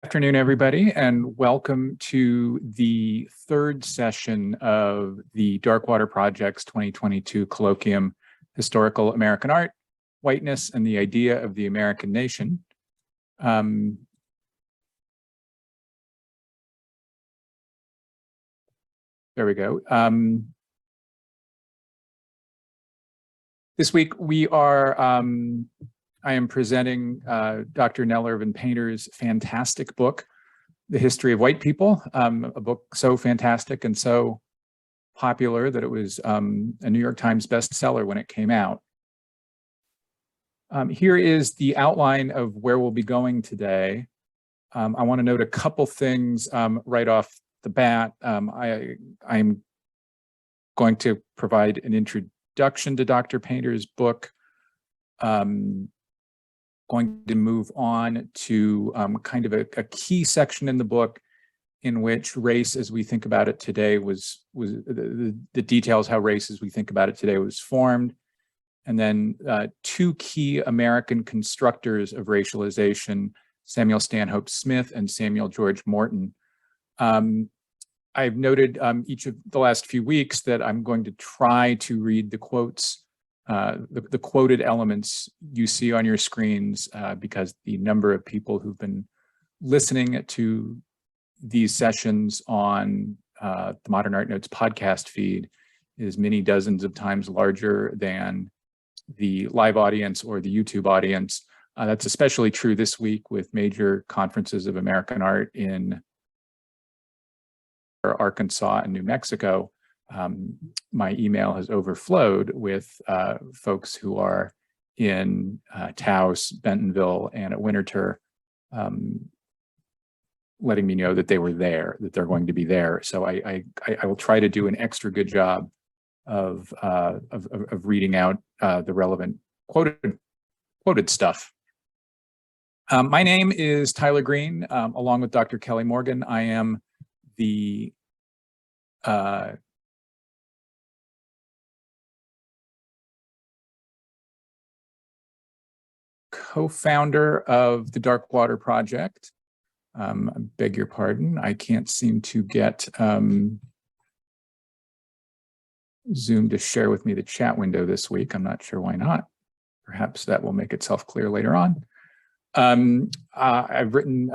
Afternoon, everybody, and welcome to the third session of the Darkwater Project's 2022 Colloquium, Historical American Art, Whiteness, and the Idea of the American Nation. There we go. This week we are I am presenting Dr. Nell Irvin Painter's fantastic book, The History of White People, a book so fantastic and so popular that it was a New York Times bestseller when it came out. Here is the outline of where we'll be going today. I want to note a couple things right off the bat. I'm going to provide an introduction to Dr. Painter's book. Going to move on to kind of a key section in the book in which race as we think about it today was the details how race as we think about it today was formed. And then two key American constructors of racialization, Samuel Stanhope Smith and Samuel George Morton. I've noted each of the last few weeks that I'm going to try to read the quotes, the quoted elements you see on your screens, because the number of people who've been listening to these sessions on the Modern Art Notes podcast feed is many dozens of times larger than the live audience or the YouTube audience. That's especially true this week with major conferences of American art in Arkansas and New Mexico. My email has overflowed with folks who are in Taos, Bentonville, and at Winterthur, letting me know that they were there, that they're going to be there. So I will try to do an extra good job of reading out the relevant quoted stuff. My name is Tyler Green, along with Dr. Kelly Morgan. I am the co-founder of the Darkwater Project. I beg your pardon, I can't seem to get Zoom to share with me the chat window this week. I'm not sure why not. Perhaps that will make itself clear later on. I've written,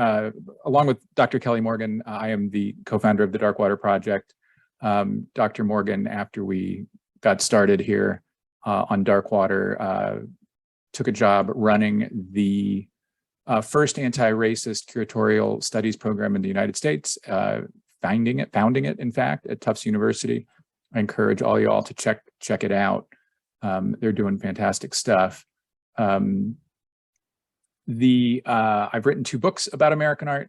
along with Dr. Kelly Morgan, I am the co-founder of the Darkwater Project. Dr. Morgan, after we got started here on Darkwater, took a job running the first anti-racist curatorial studies program in the United States, founding it, in fact, at Tufts University. I encourage all y'all to check it out. They're doing fantastic stuff. I've written two books about American art,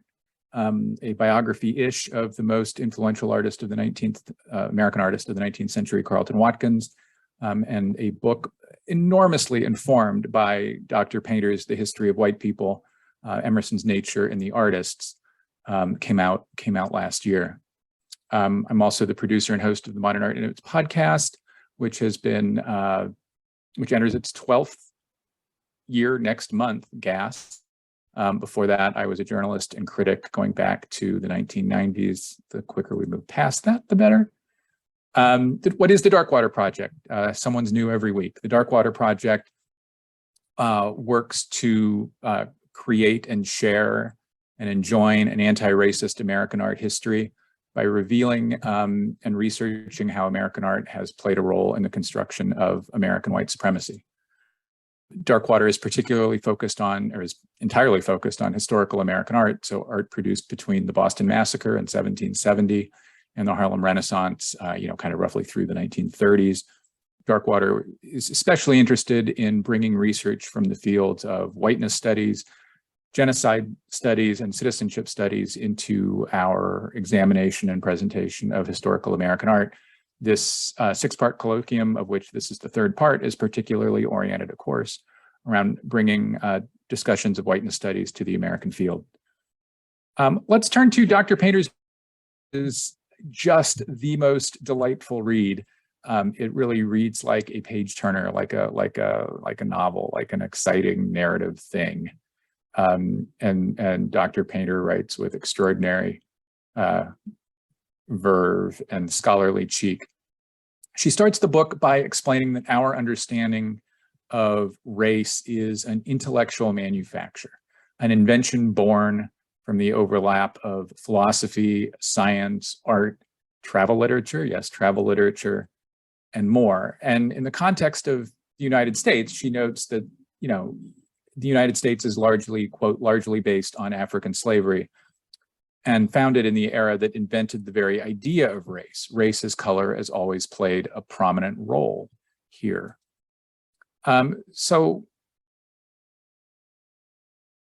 a biography-ish of the most influential artist of the American artist of the 19th century, Carlton Watkins, and a book enormously informed by Dr. Painter's The History of White People, Emerson's Nature and the Artists, came out last year. I'm also the producer and host of the Modern Art Notes podcast, which has been, which enters its 12th year next month, gas. Before that, I was a journalist and critic going back to the 1990s. The quicker we move past that, the better. What is the Darkwater Project? Someone's new every week. The Darkwater Project works to create and share and enjoin an anti-racist American art history by revealing and researching how American art has played a role in the construction of American white supremacy. Darkwater is particularly focused on, or is entirely focused on, historical American art, so art produced between the Boston Massacre in 1770 and the Harlem Renaissance, kind of roughly through the 1930s. Darkwater is especially interested in bringing research from the fields of whiteness studies, genocide studies, and citizenship studies into our examination and presentation of historical American art. This six-part colloquium, of which this is the third part, is particularly oriented, of course, around bringing discussions of whiteness studies to the American field. Let's turn to Dr. Painter's is just the most delightful read. It really reads like a page turner, like a novel, like an exciting narrative thing. And Dr. Painter writes with extraordinary verve and scholarly cheek. She starts the book by explaining that our understanding of race is an intellectual manufacture, an invention born from the overlap of philosophy, science, art, travel literature, yes, travel literature, and more. And in the context of the United States, she notes that, you know, the United States is largely, quote, largely based on African slavery and founded in the era that invented the very idea of race. Race as color has always played a prominent role here. So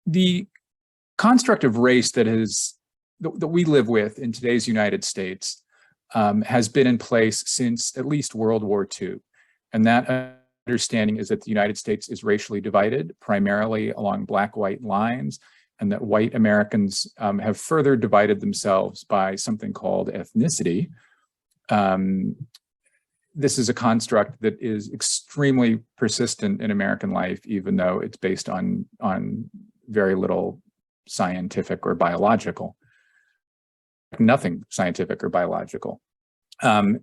the construct of race that we live with in today's United States has been in place since at least World War II. And that understanding is that the United States is racially divided, primarily along black-white lines, and that white Americans have further divided themselves by something called ethnicity. This is a construct that is extremely persistent in American life, even though it's based on very little scientific or biological, nothing scientific or biological. As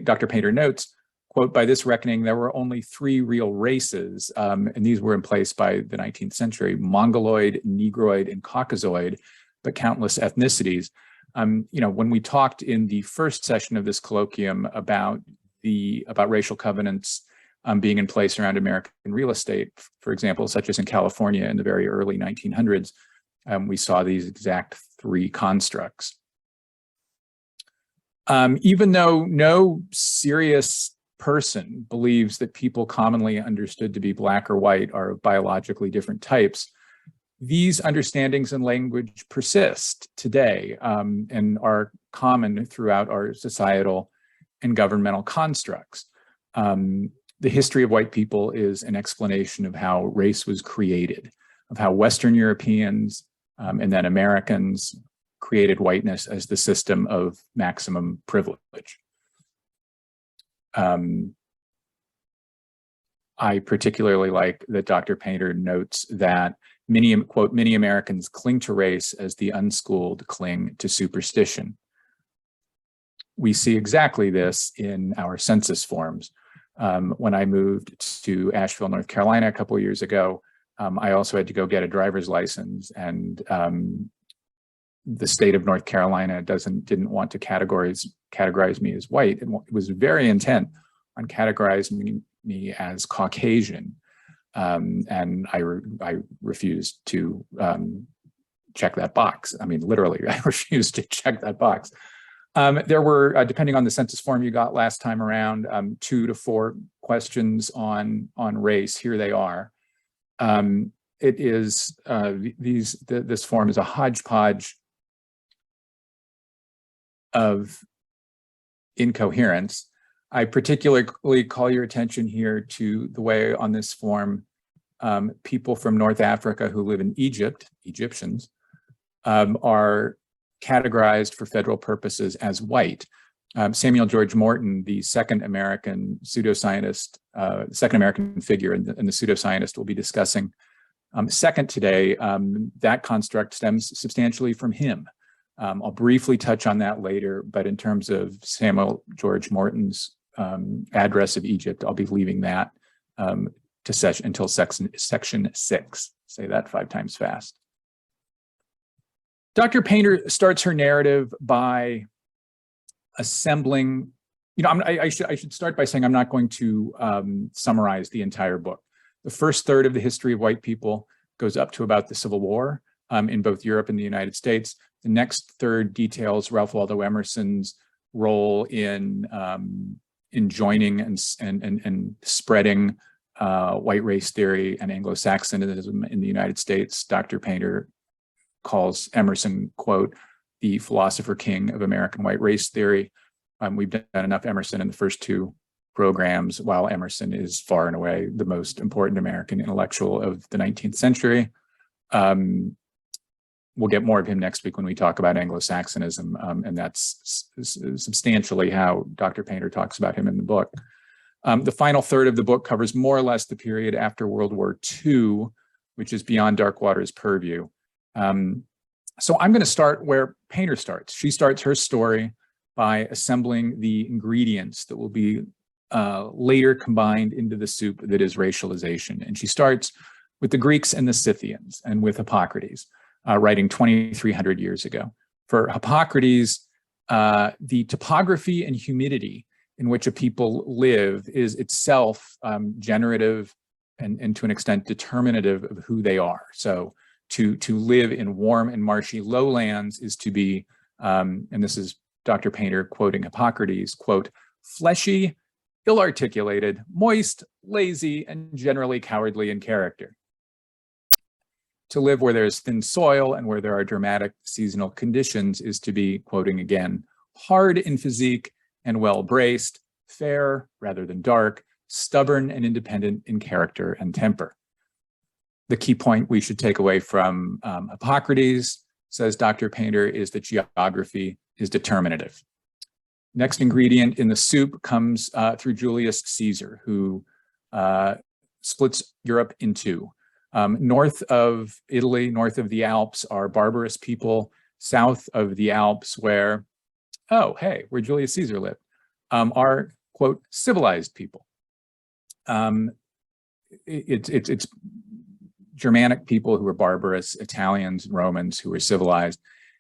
Dr. Painter notes, quote, by this reckoning, there were only 3 real races, and these were in place by the 19th century, Mongoloid, Negroid, and Caucasoid, but countless ethnicities. You know, when we talked in the first session of this colloquium about racial covenants being in place around American real estate, for example, such as in California in the very early 1900s, we saw these exact 3 constructs. Even though no serious person believes that people commonly understood to be black or white are of biologically different types, these understandings and language persist today and are common throughout our societal and governmental constructs. The history of white people is an explanation of how race was created, of how Western Europeans and then Americans created whiteness as the system of maximum privilege. I particularly like that Dr. Painter notes that many, quote, many Americans cling to race as the unschooled cling to superstition. We see exactly this in our census forms. When I moved to Asheville, North Carolina a couple of years ago, I also had to go get a driver's license, and the state of North Carolina didn't want to categorize me as white. It was very intent on categorizing me as Caucasian, and I refused to check that box. I mean, literally, I refused to check that box. There were, depending on the census form you got last time around, 2 to 4 questions on race. Here they are. It is this form is a hodgepodge of incoherence. I particularly call your attention here to the way on this form people from North Africa who live in Egypt, Egyptians, are categorized for federal purposes as white. Samuel George Morton, the second American pseudoscientist, second American figure in the pseudoscientist we'll be discussing second today, that construct stems substantially from him. I'll briefly touch on that later, but in terms of Samuel George Morton's address of Egypt, I'll be leaving that until section 6. Say that 5 times fast. Dr. Painter starts her narrative by assembling, I should start by saying I'm not going to summarize the entire book. The first third of the history of white people goes up to about the Civil War in both Europe and the United States. The next third details Ralph Waldo Emerson's role in joining and spreading white race theory and Anglo-Saxonism in the United States. Dr. Painter calls Emerson, quote, the philosopher king of American white race theory. We've done enough Emerson in the first 2 programs, while Emerson is far and away the most important American intellectual of the 19th century. We'll get more of him next week when we talk about Anglo-Saxonism, and that's substantially how Dr. Painter talks about him in the book. The final third of the book covers more or less the period after World War II, which is beyond Darkwater's purview. So I'm going to start where Painter starts. She starts her story by assembling the ingredients that will be later combined into the soup that is racialization. And she starts with the Greeks and the Scythians and with Hippocrates, writing 2,300 years ago. For Hippocrates, the topography and humidity in which a people live is itself generative and to an extent determinative of who they are. So to live in warm and marshy lowlands is to be, and this is Dr. Painter quoting Hippocrates, quote, fleshy, ill-articulated, moist, lazy, and generally cowardly in character. To live where there's thin soil and where there are dramatic seasonal conditions is to be, quoting again, hard in physique and well-braced, fair rather than dark, stubborn and independent in character and temper. The key point we should take away from Hippocrates, says Dr. Painter, is that geography is determinative. Next ingredient in the soup comes through Julius Caesar, who splits Europe in two. North of Italy, north of the Alps, are barbarous people. South of the Alps, where Julius Caesar lived, are, quote, civilized people. It's Germanic people who are barbarous, Italians, Romans who are civilized.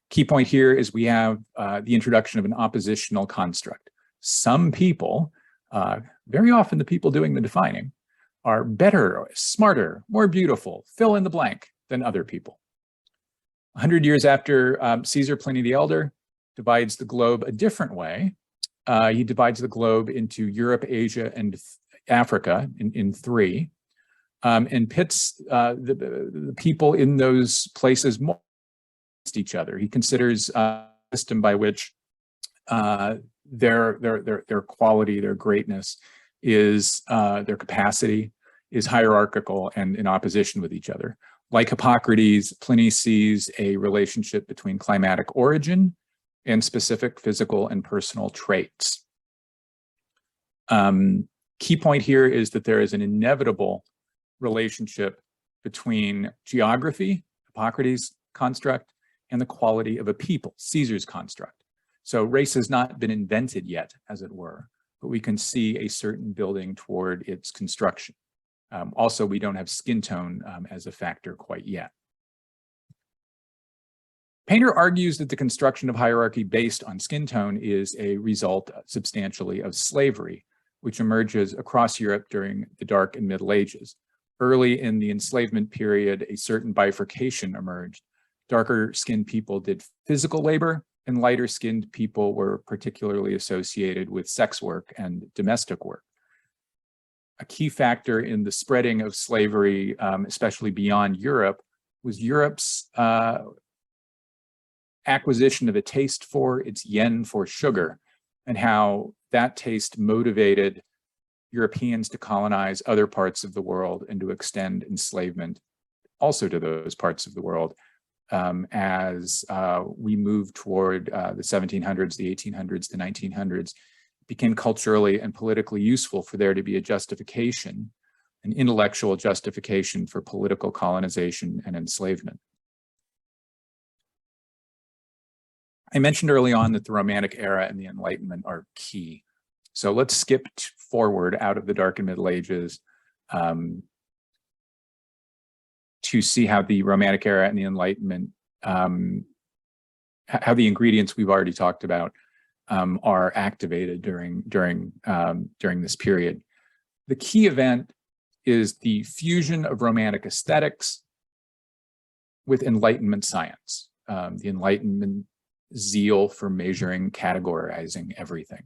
Key point here is we have the introduction of an oppositional construct. Some people, very often the people doing the defining, are better, smarter, more beautiful, fill in the blank than other people. 100 years after Caesar, Pliny the Elder divides the globe a different way. He divides the globe into Europe, Asia, and Africa in three, and pits the people in those places more against each other. He considers a system by which their quality, their greatness is, their capacity is hierarchical and in opposition with each other. Like Hippocrates, Pliny sees a relationship between climatic origin and specific physical and personal traits. Key point here is that there is an inevitable relationship between geography, Hippocrates' construct, and the quality of a people, Caesar's construct. So race has not been invented yet, as it were, but we can see a certain building toward its construction. Also, we don't have skin tone as a factor quite yet. Painter argues that the construction of hierarchy based on skin tone is a result substantially of slavery, which emerges across Europe during the Dark and Middle Ages. Early in the enslavement period, a certain bifurcation emerged. Darker-skinned people did physical labor, and lighter-skinned people were particularly associated with sex work and domestic work. A key factor in the spreading of slavery, especially beyond Europe, was Europe's acquisition of a taste for its yen for sugar, and how that taste motivated Europeans to colonize other parts of the world and to extend enslavement also to those parts of the world. As we moved toward the 1700s, the 1800s, the 1900s, it became culturally and politically useful for there to be a justification, an intellectual justification for political colonization and enslavement. I mentioned early on that the Romantic era and the Enlightenment are key. So let's skip forward out of the Dark and Middle Ages to see how the Romantic era and the Enlightenment, how the ingredients we've already talked about are activated during this period. The key event is the fusion of Romantic aesthetics with Enlightenment science, the Enlightenment zeal for measuring, categorizing everything.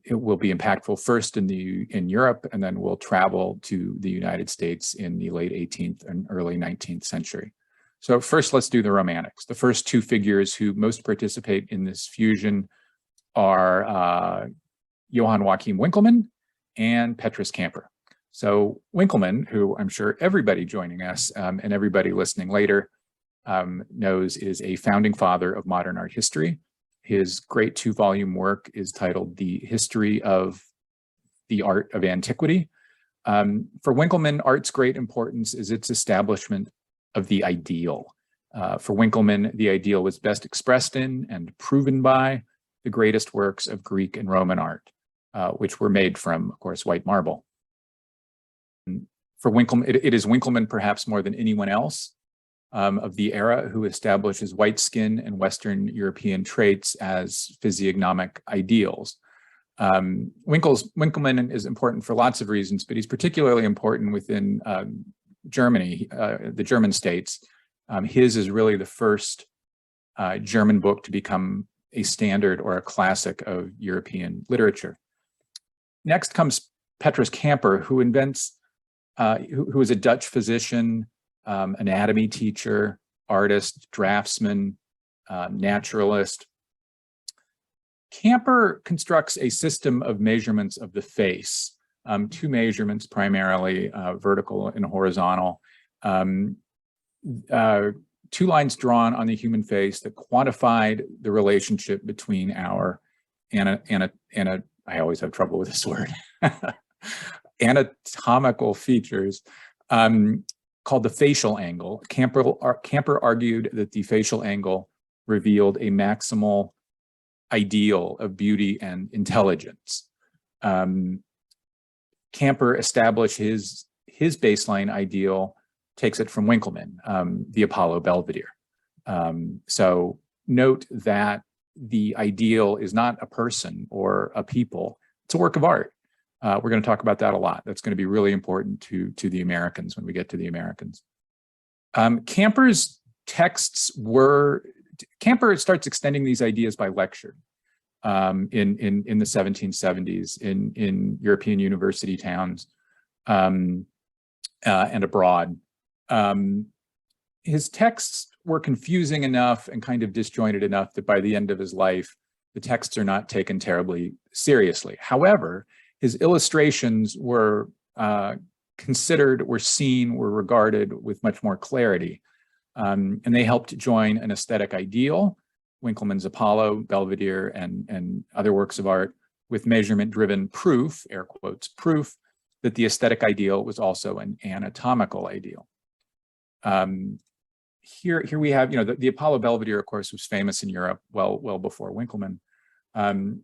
It will be impactful first in Europe, and then will travel to the United States in the late 18th and early 19th century. So first, let's do the Romantics. The first two figures who most participate in this fusion are Johann Joachim Winckelmann and Petrus Camper. So Winckelmann, who I'm sure everybody joining us and everybody listening later knows, is a founding father of modern art history. His great 2-volume work is titled The History of the art of antiquity. For Winckelmann, art's great importance is its establishment of the ideal. For Winckelmann, the ideal was best expressed in and proven by the greatest works of Greek and Roman art, which were made from, of course, white marble. For Winckelmann, it is Winckelmann perhaps more than anyone else of the era who establishes white skin and Western European traits as physiognomic ideals. Winckelmann is important for lots of reasons, but he's particularly important within Germany, the German states. His is really the first German book to become a standard or a classic of European literature. Next comes Petrus Camper, who invents, who is a Dutch physician, anatomy teacher, artist, draftsman, naturalist. Camper constructs a system of measurements of the face, two measurements primarily, vertical and horizontal. Two lines drawn on the human face that quantified the relationship between our I always have trouble with this word, anatomical features, called the facial angle. Camper argued that the facial angle revealed a maximal ideal of beauty and intelligence. Camper established his baseline ideal, takes it from Winckelmann, the Apollo Belvedere. So note that the ideal is not a person or a people, it's a work of art. We're going to talk about that a lot. That's going to be really important to the Americans when we get to the Americans. Camper's texts Camper starts extending these ideas by lecture in the 1770s in European university towns and abroad. His texts were confusing enough and kind of disjointed enough that by the end of his life, the texts are not taken terribly seriously. However, his illustrations were considered, were seen, were regarded with much more clarity. And they helped join an aesthetic ideal, Winckelmann's Apollo, Belvedere, and other works of art, with measurement-driven proof, air quotes, proof, that the aesthetic ideal was also an anatomical ideal. Here we have, the Apollo Belvedere, of course, was famous in Europe well before Winckelmann.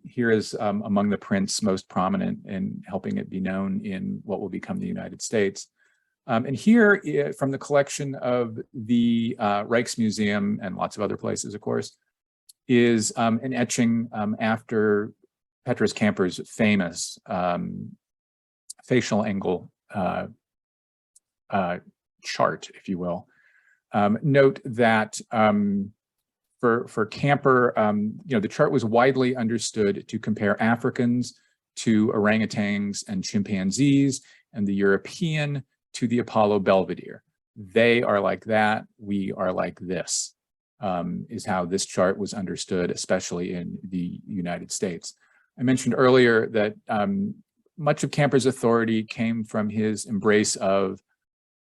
Here is among the prints most prominent in helping it be known in what will become the United States. And here, from the collection of the Rijksmuseum and lots of other places, of course, is an etching after Petrus Camper's famous facial angle chart, if you will. Note that for Camper, the chart was widely understood to compare Africans to orangutans and chimpanzees, and the European to the Apollo Belvedere. They are like that, we are like this, is how this chart was understood, especially in the United States. I mentioned earlier that much of Camper's authority came from his embrace of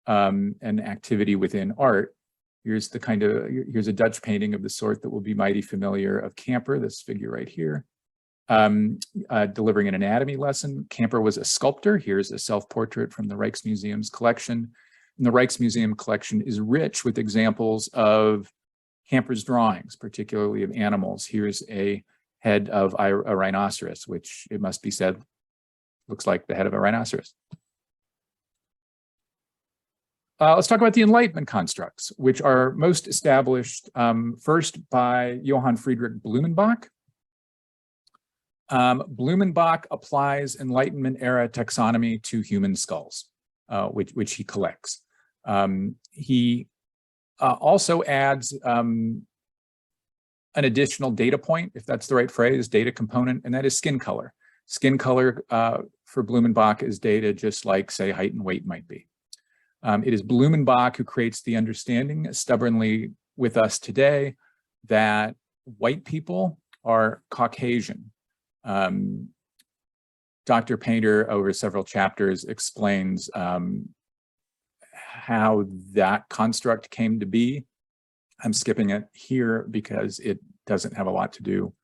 an activity within art. Here's here's a Dutch painting of the sort that will be mighty familiar of Camper, this figure right here, delivering an anatomy lesson. Camper was a sculptor. Here's a self-portrait from the Rijksmuseum's collection. And the Rijksmuseum collection is rich with examples of Camper's drawings, particularly of animals. Here's a head of a rhinoceros, which, it must be said, looks like the head of a rhinoceros. Let's talk about the Enlightenment constructs, which are most established first by Johann Friedrich Blumenbach. Blumenbach applies Enlightenment era taxonomy to human skulls, which he collects. He also adds an additional data point, if that's the right phrase, data component, and that is skin color. Skin color for Blumenbach is data just like, say, height and weight might be. It is Blumenbach who creates the understanding stubbornly with us today that white people are Caucasian. Dr. Painter, over several chapters, explains how that construct came to be. I'm skipping it here because it doesn't have a lot to do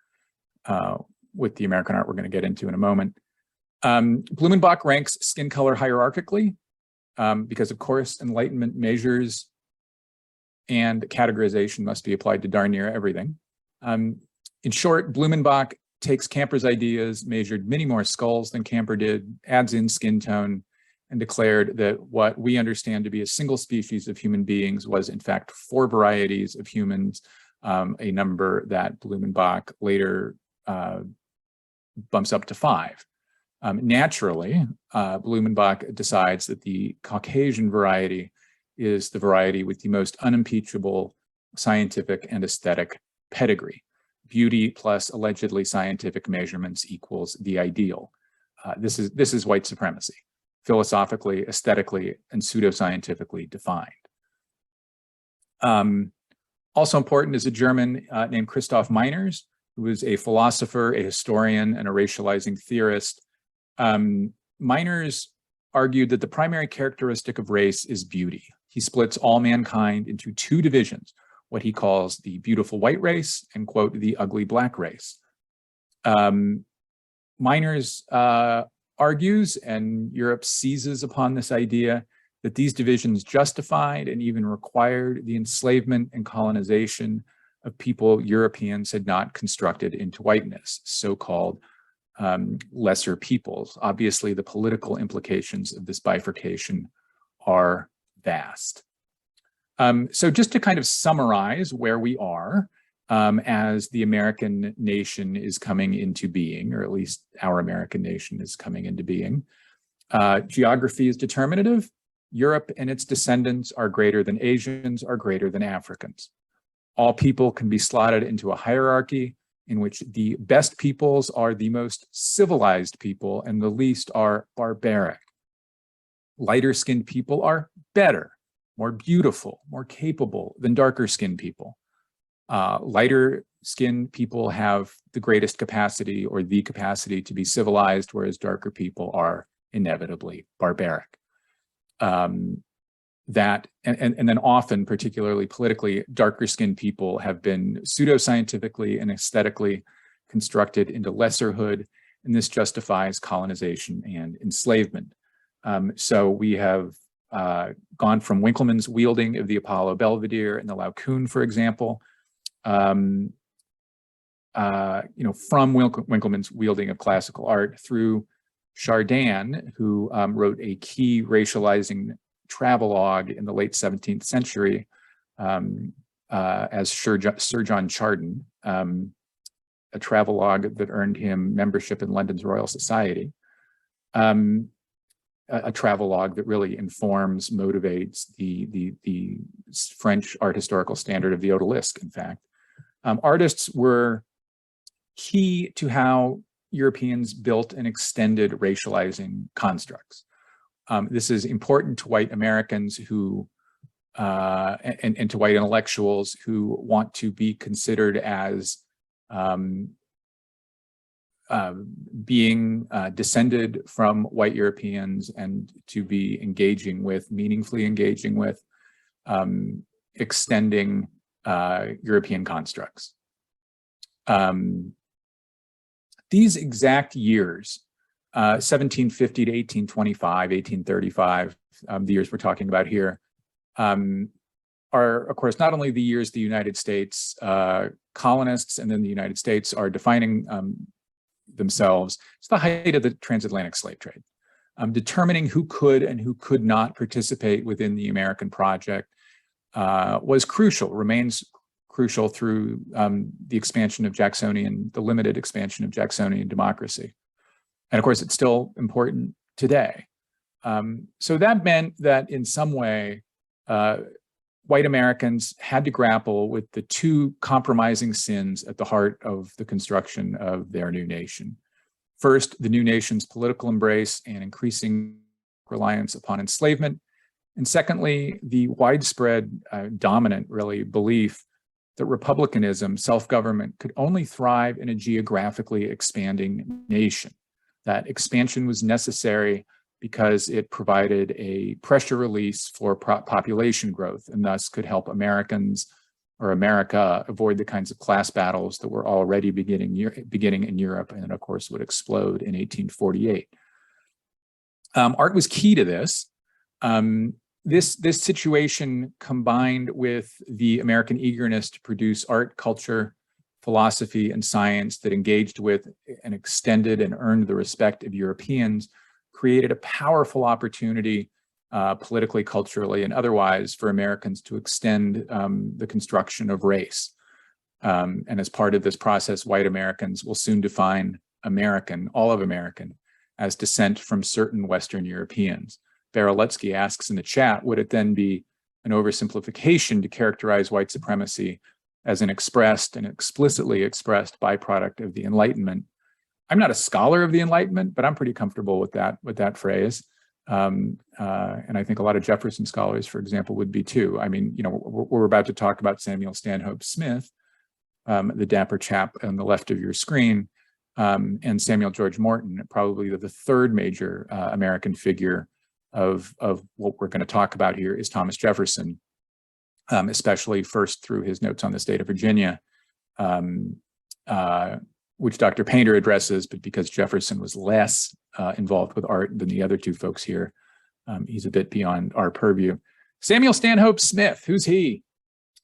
with the American art we're going to get into in a moment. Blumenbach ranks skin color hierarchically because, of course, Enlightenment measures and categorization must be applied to darn near everything. In short, Blumenbach takes Camper's ideas, measured many more skulls than Camper did, adds in skin tone, and declared that what we understand to be a single species of human beings was, in fact, 4 varieties of humans, a number that Blumenbach later bumps up to 5. Naturally, Blumenbach decides that the Caucasian variety is the variety with the most unimpeachable scientific and aesthetic pedigree. Beauty plus allegedly scientific measurements equals the ideal. This is white supremacy, philosophically, aesthetically, and pseudoscientifically defined. Also important is a German named Christoph Meiners, who was a philosopher, a historian, and a racializing theorist. Meiners argued that the primary characteristic of race is beauty. He splits all mankind into 2 divisions, what he calls the beautiful white race and, quote, the ugly black race. Meiners argues, and Europe seizes upon this idea, that these divisions justified and even required the enslavement and colonization of people Europeans had not constructed into whiteness, so-called lesser peoples. Obviously, the political implications of this bifurcation are vast. So just to kind of summarize where we are as the American nation is coming into being, or at least our American nation is coming into being. Geography is determinative. Europe and its descendants are greater than Asians, are greater than Africans. All people can be slotted into a hierarchy in which the best peoples are the most civilized people and the least are barbaric. Lighter-skinned people are better, more beautiful, more capable than darker-skinned people. Lighter-skinned people have the greatest capacity or the capacity to be civilized, whereas darker people are inevitably barbaric. That and then often, particularly politically, darker-skinned people have been pseudoscientifically and aesthetically constructed into lesserhood, and this justifies colonization and enslavement. So we have gone from Winckelmann's wielding of the Apollo Belvedere and the Laocoon, for example, from Winckelmann's wielding of classical art through Chardin, who wrote a key racializing travelogue in the late 17th century as Sir John Chardin, a travelogue that earned him membership in London's Royal Society, a travelogue that really informs, motivates the French art historical standard of the odalisque, in fact. Artists were key to how Europeans built and extended racializing constructs. This is important to white Americans who, and to white intellectuals who want to be considered as being descended from white Europeans and to be engaging with, meaningfully engaging with, extending European constructs. These exact years, 1750 to 1825, 1835, the years we're talking about here, are, of course, not only the years the United States colonists and then the United States are defining themselves. It's the height of the transatlantic slave trade. Determining who could and who could not participate within the American project was crucial, remains crucial through the expansion of Jacksonian, the limited expansion of Jacksonian democracy. And of course, it's still important today. So that meant that in some way, white Americans had to grapple with the 2 compromising sins at the heart of the construction of their new nation. First, the new nation's political embrace and increasing reliance upon enslavement. And secondly, the widespread, dominant, really, belief that republicanism, self-government, could only thrive in a geographically expanding nation. That expansion was necessary because it provided a pressure release for population growth and thus could help Americans or America avoid the kinds of class battles that were already beginning in Europe and of course would explode in 1848. Art was key to this. This situation, combined with the American eagerness to produce art, culture, philosophy, and science that engaged with and extended and earned the respect of Europeans, created a powerful opportunity politically, culturally, and otherwise for Americans to extend the construction of race. And as part of this process, white Americans will soon define American, all of American, as descent from certain Western Europeans. Baraletsky asks in the chat, would it then be an oversimplification to characterize white supremacy as an expressed and explicitly expressed byproduct of the Enlightenment? I'm not a scholar of the Enlightenment, but I'm pretty comfortable with that phrase. And I think a lot of Jefferson scholars, for example, would be too. I mean, you know, we're about to talk about Samuel Stanhope Smith, the dapper chap on the left of your screen, and Samuel George Morton, probably the third major American figure of what we're going to talk about here is Thomas Jefferson, especially first through his notes on the state of Virginia, which Dr. Painter addresses, but because Jefferson was less involved with art than the other two folks here, he's a bit beyond our purview. Samuel Stanhope Smith, who's he?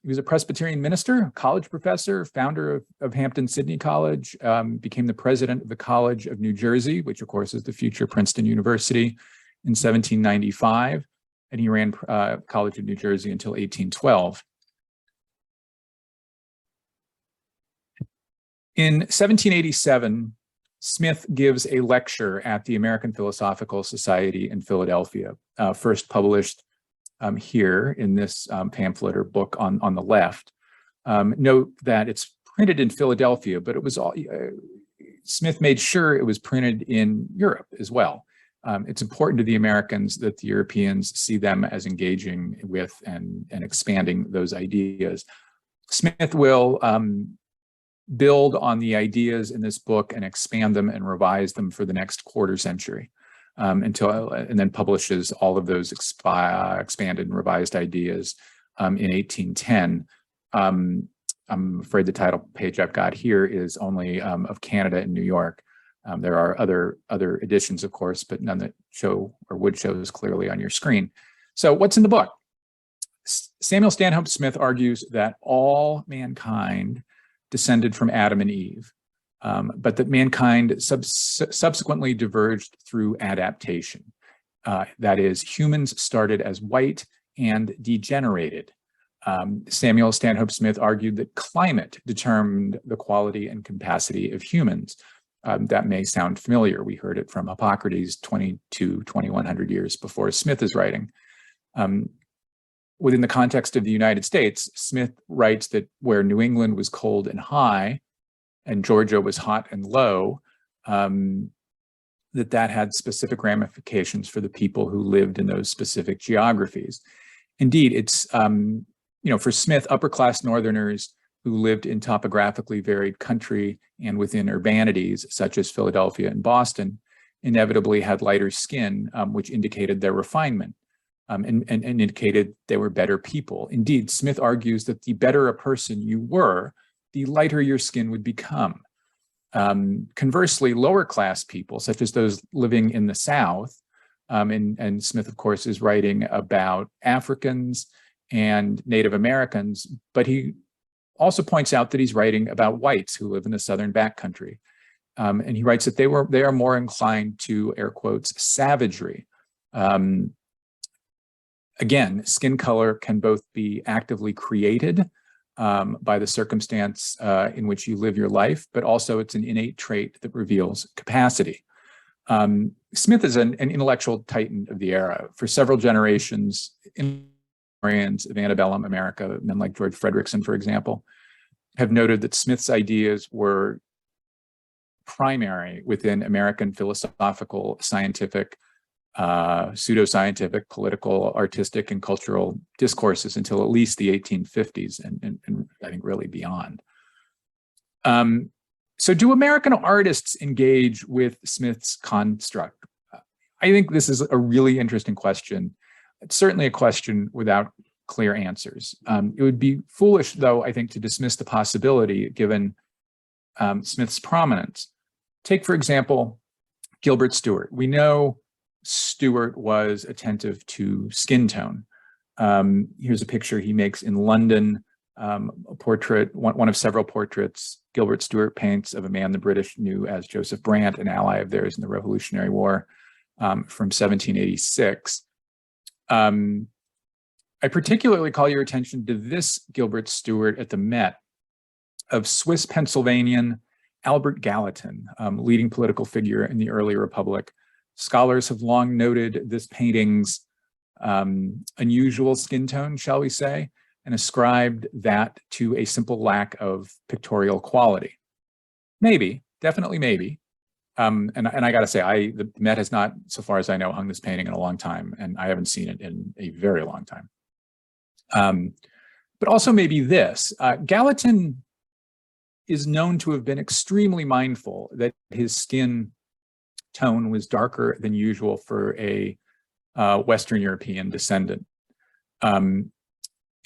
He was a Presbyterian minister, college professor, founder of Hampton-Sydney College, became the president of the College of New Jersey, which of course is the future Princeton University, in 1795, and he ran College of New Jersey until 1812. In 1787, Smith gives a lecture at the American Philosophical Society in Philadelphia, first published here in this pamphlet or book on the left. Note that it's printed in Philadelphia, but it was all, Smith made sure it was printed in Europe as well. It's important to the Americans that the Europeans see them as engaging with and expanding those ideas. Smith will build on the ideas in this book and expand them and revise them for the next quarter century. And then publishes all of those expanded and revised ideas in 1810. I'm afraid the title page I've got here is only of Canada and New York. There are other editions, of course, but none that show or would show this clearly on your screen. So what's in the book? Samuel Stanhope Smith argues that all mankind descended from Adam and Eve, but that mankind subsequently diverged through adaptation. That is, humans started as white and degenerated. Samuel Stanhope Smith argued that climate determined the quality and capacity of humans. That may sound familiar. We heard it from Hippocrates 2100 years before Smith is writing. Within the context of the United States, Smith writes that where New England was cold and high, and Georgia was hot and low, that had specific ramifications for the people who lived in those specific geographies. Indeed, it's, for Smith, upper-class Northerners who lived in topographically varied country and within urbanities, such as Philadelphia and Boston, inevitably had lighter skin, which indicated their refinement. And indicated they were better people. Indeed, Smith argues that the better a person you were, the lighter your skin would become. Conversely, lower class people, such as those living in the South, and Smith, of course, is writing about Africans and Native Americans, but he also points out that he's writing about whites who live in the Southern backcountry. And he writes that they are more inclined to, air quotes, savagery. Again, skin color can both be actively created by the circumstance in which you live your life, but also it's an innate trait that reveals capacity. Smith is an intellectual titan of the era. For several generations, historians of antebellum America, men like George Frederickson, for example, have noted that Smith's ideas were primary within American philosophical, scientific, pseudoscientific, political, artistic, and cultural discourses until at least the 1850s, and I think really beyond. So do American artists engage with Smith's construct? I think this is a really interesting question. It's certainly a question without clear answers. It would be foolish, though, I think, to dismiss the possibility given Smith's prominence. Take, for example, Gilbert Stuart. We know Stuart was attentive to skin tone. Here's a picture he makes in London, a portrait, one of several portraits Gilbert Stuart paints of a man the British knew as Joseph Brant, an ally of theirs in the Revolutionary War, from 1786. I particularly call your attention to this Gilbert Stuart at the Met of Swiss Pennsylvanian Albert Gallatin, leading political figure in the early Republic. Scholars have long noted this painting's unusual skin tone, shall we say, and ascribed that to a simple lack of pictorial quality. Maybe, definitely maybe. And I got to say, the Met has not, so far as I know, hung this painting in a long time, and I haven't seen it in a very long time. But also maybe this. Gallatin is known to have been extremely mindful that his skin tone was darker than usual for a Western European descendant. In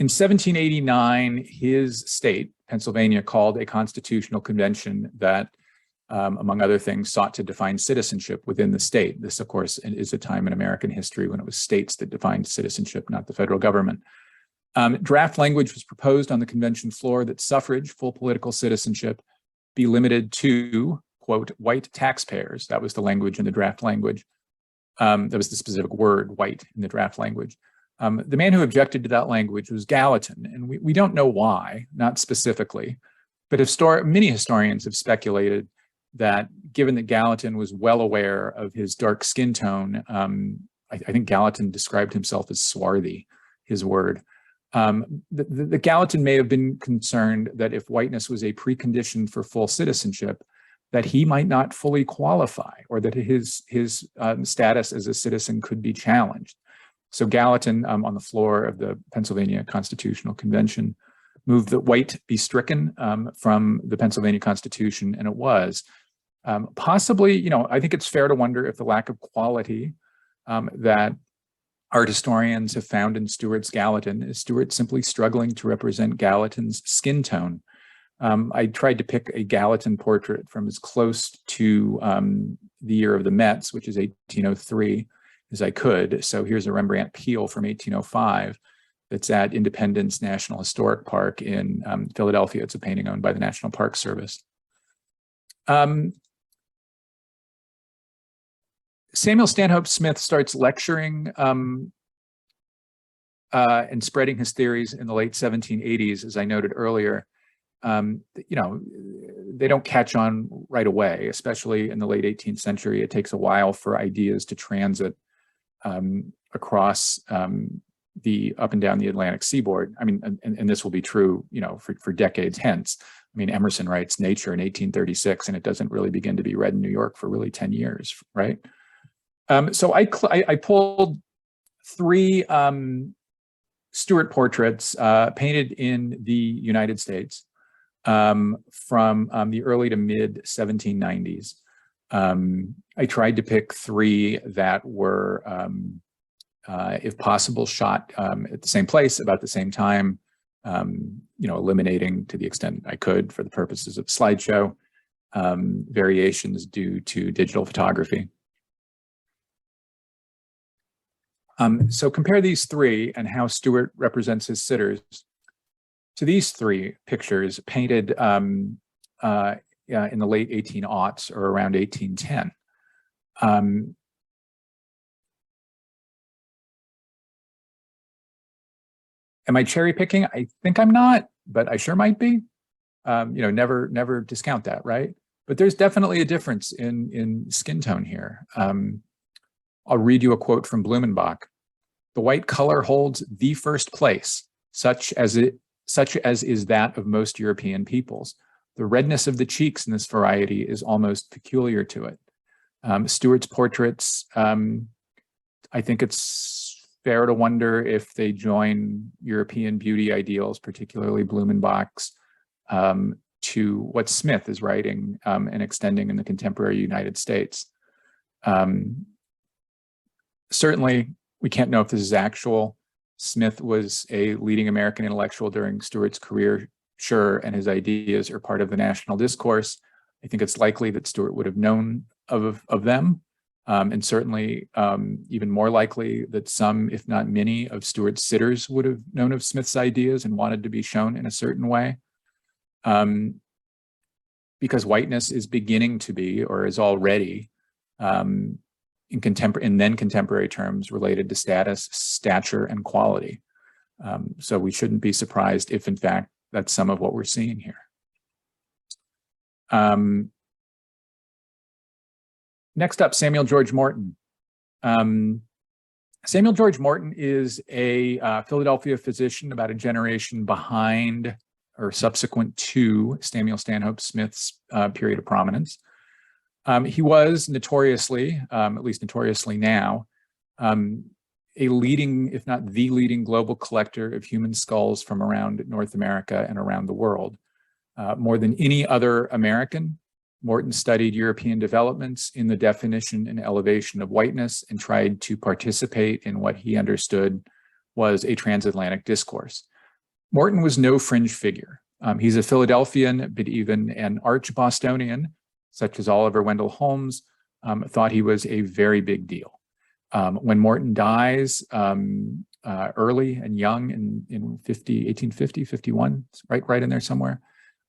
1789, his state, Pennsylvania, called a constitutional convention that, among other things, sought to define citizenship within the state. This, of course, is a time in American history when it was states that defined citizenship, not the federal government. Draft language was proposed on the convention floor that suffrage, full political citizenship, be limited to, quote, white taxpayers. That was the language in the draft language. That was the specific word, white, in the draft language. The man who objected to that language was Gallatin, and we don't know why, not specifically, but many historians have speculated that given that Gallatin was well aware of his dark skin tone, I think Gallatin described himself as swarthy, his word. The Gallatin may have been concerned that if whiteness was a precondition for full citizenship, that he might not fully qualify, or that his status as a citizen could be challenged. So Gallatin, on the floor of the Pennsylvania Constitutional Convention, moved that white be stricken from the Pennsylvania Constitution, and it was. Possibly, I think it's fair to wonder if the lack of quality that art historians have found in Stuart's Gallatin is Stuart simply struggling to represent Gallatin's skin tone. I tried to pick a Gallatin portrait from as close to the year of the Mets, which is 1803, as I could. So here's a Rembrandt Peale from 1805 that's at Independence National Historic Park in Philadelphia. It's a painting owned by the National Park Service. Samuel Stanhope Smith starts lecturing and spreading his theories in the late 1780s, as I noted earlier. They don't catch on right away, especially in the late 18th century. It takes a while for ideas to transit across the up and down the Atlantic seaboard. I mean, and this will be true, for decades hence. I mean, Emerson writes Nature in 1836, and it doesn't really begin to be read in New York for really 10 years, right? So I pulled three Stuart portraits painted in the United States from the early to mid 1790s. I tried to pick three that were, if possible, shot at the same place, about the same time, eliminating to the extent I could for the purposes of the slideshow, variations due to digital photography. So compare these three and how Stuart represents his sitters to these three pictures painted in the late 1800s or around 1810. Am I cherry picking? I think I'm not, but I sure might be. Never discount that, right? But there's definitely a difference in skin tone here. I'll read you a quote from Blumenbach. "The white color holds the first place, such as is that of most European peoples. The redness of the cheeks in this variety is almost peculiar to it." Stuart's portraits, I think it's fair to wonder if they join European beauty ideals, particularly Blumenbach's, to what Smith is writing and extending in the contemporary United States. Certainly, we can't know if this is actual. Smith was a leading American intellectual during Stuart's career, sure, and his ideas are part of the national discourse. I think it's likely that Stuart would have known of them. and certainly even more likely that some, if not many, of Stuart's sitters would have known of Smith's ideas and wanted to be shown in a certain way. Because whiteness is beginning to be, or is already, in then contemporary terms, related to status, stature, and quality. So we shouldn't be surprised if, in fact, that's some of what we're seeing here. Next up, Samuel George Morton. Samuel George Morton is a Philadelphia physician about a generation behind or subsequent to Samuel Stanhope Smith's period of prominence. He was notoriously, at least notoriously now, a leading, if not the leading, global collector of human skulls from around North America and around the world. More than any other American, Morton studied European developments in the definition and elevation of whiteness and tried to participate in what he understood was a transatlantic discourse. Morton was no fringe figure. He's a Philadelphian, but even an arch Bostonian, such as Oliver Wendell Holmes, thought he was a very big deal. When Morton dies early and young in 1850, 51, right in there somewhere,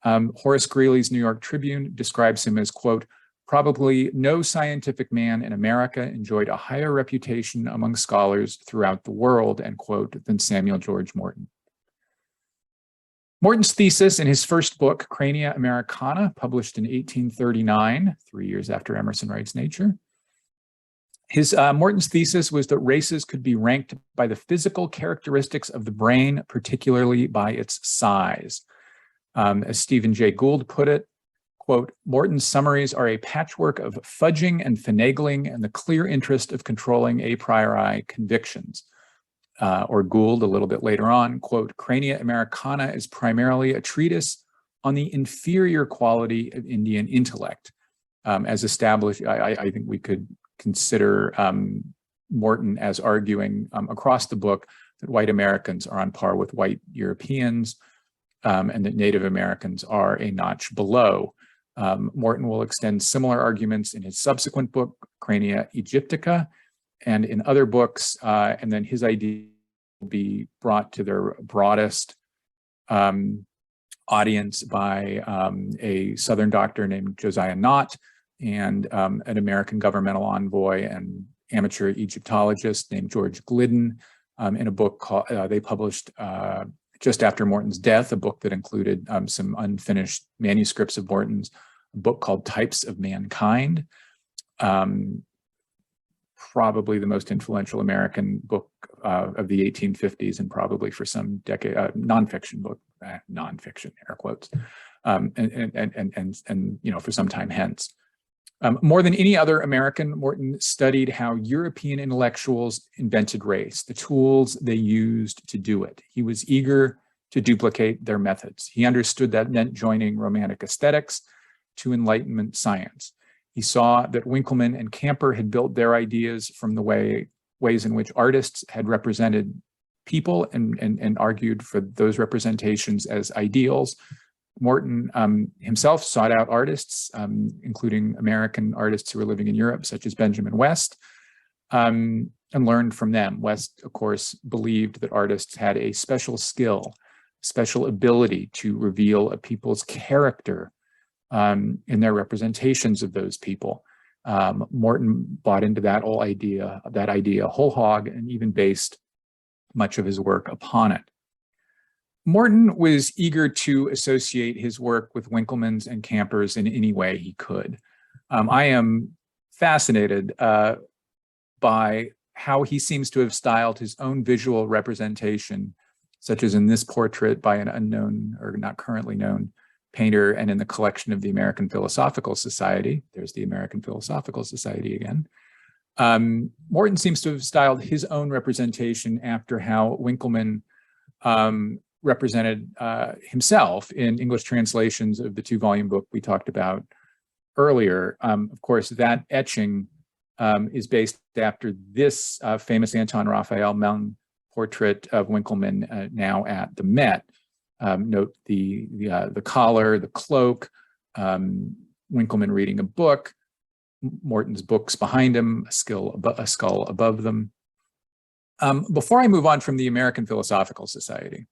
Horace Greeley's New York Tribune describes him as, quote, probably no scientific man in America enjoyed a higher reputation among scholars throughout the world, end quote, than Samuel George Morton. Morton's thesis in his first book, Crania Americana, published in 1839, 3 years after Emerson writes Nature. Morton's thesis was that races could be ranked by the physical characteristics of the brain, particularly by its size. As Stephen Jay Gould put it, quote, Morton's summaries are a patchwork of fudging and finagling in the clear interest of controlling a priori convictions. Or Gould, a little bit later on, quote, Crania Americana is primarily a treatise on the inferior quality of Indian intellect. As established, I think we could consider Morton as arguing across the book that white Americans are on par with white Europeans, and that Native Americans are a notch below. Morton will extend similar arguments in his subsequent book, Crania Aegyptica, and in other books, and then his idea will be brought to their broadest audience by a Southern doctor named Josiah Nott and an American governmental envoy and amateur Egyptologist named George Glidden in a book called, they published just after Morton's death, a book that included some unfinished manuscripts of Morton's, a book called Types of Mankind. Probably the most influential American book of the 1850s, and probably for some decade, nonfiction book, nonfiction, air quotes, and you know, for some time hence. More than any other American, Morton studied how European intellectuals invented race, the tools they used to do it. He was eager to duplicate their methods. He understood that meant joining Romantic aesthetics to Enlightenment science. He saw that Winckelmann and Camper had built their ideas from the ways in which artists had represented people and argued for those representations as ideals. Morton himself sought out artists, including American artists who were living in Europe, such as Benjamin West, and learned from them. West, of course, believed that artists had a special skill, special ability to reveal a people's character in their representations of those people. Morton bought into that idea whole hog, and even based much of his work upon it. Morton was eager to associate his work with Winckelmann's and Camper's in any way he could. I am fascinated by how he seems to have styled his own visual representation, such as in this portrait by an unknown or not currently known painter, and in the collection of the American Philosophical Society. There's the American Philosophical Society again. Morton seems to have styled his own representation after how Winckelmann represented himself in English translations of the 2-volume book we talked about earlier. Of course, that etching is based after this famous Anton Raphael Mengs portrait of Winckelmann now at the Met. Note the collar, the cloak, Winckelmann reading a book, Morton's books behind him, a skull above them. Before I move on from the American Philosophical Society,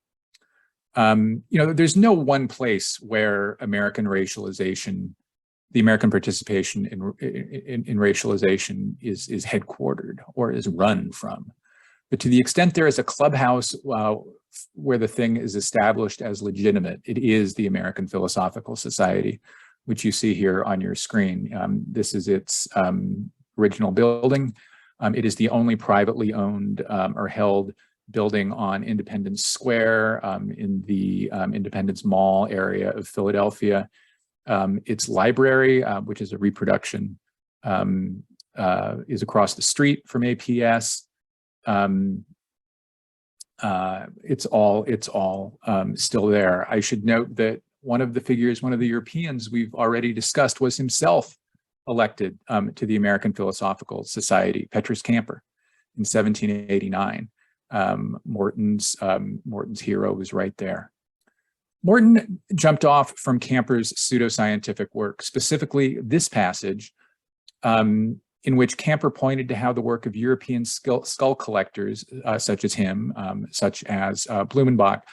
there's no one place where American racialization, the American participation in racialization is headquartered or is run from. But to the extent there is a clubhouse where the thing is established as legitimate, it is the American Philosophical Society, which you see here on your screen. This is its original building. It is the only privately owned or held building on Independence Square in the Independence Mall area of Philadelphia. Its library, which is a reproduction, is across the street from APS. It's all still there. I should note that one of the Europeans we've already discussed was himself elected to the American Philosophical Society, Petrus Camper, in 1789. Morton's hero was right there. Morton jumped off from Camper's pseudoscientific work, specifically this passage, in which Camper pointed to how the work of European skull collectors, such as him, such as Blumenbach,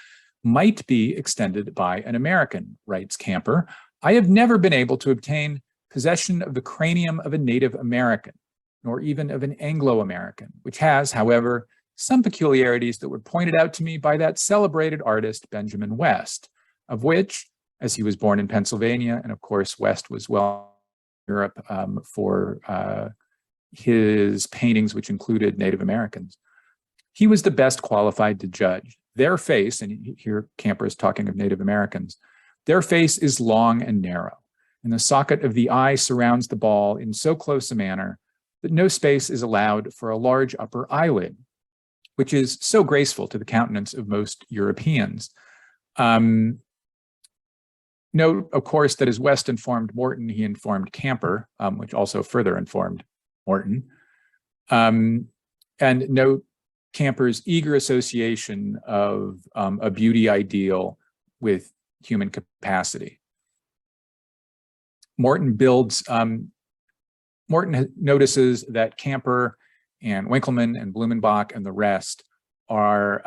might be extended by an American, writes Camper. I have never been able to obtain possession of the cranium of a Native American, nor even of an Anglo-American, which has, however, some peculiarities that were pointed out to me by that celebrated artist, Benjamin West, of which, as he was born in Pennsylvania, and of course, West was well in Europe for his paintings, which included Native Americans. He was the best qualified to judge. Their face, and here Camper is talking of Native Americans, their face is long and narrow, and the socket of the eye surrounds the ball in so close a manner that no space is allowed for a large upper eyelid, which is so graceful to the countenance of most Europeans. Note, of course, that as West informed Morton, he informed Camper, which also further informed Morton. And note Camper's eager association of a beauty ideal with human capacity. Morton notices that Camper and Winckelmann and Blumenbach and the rest are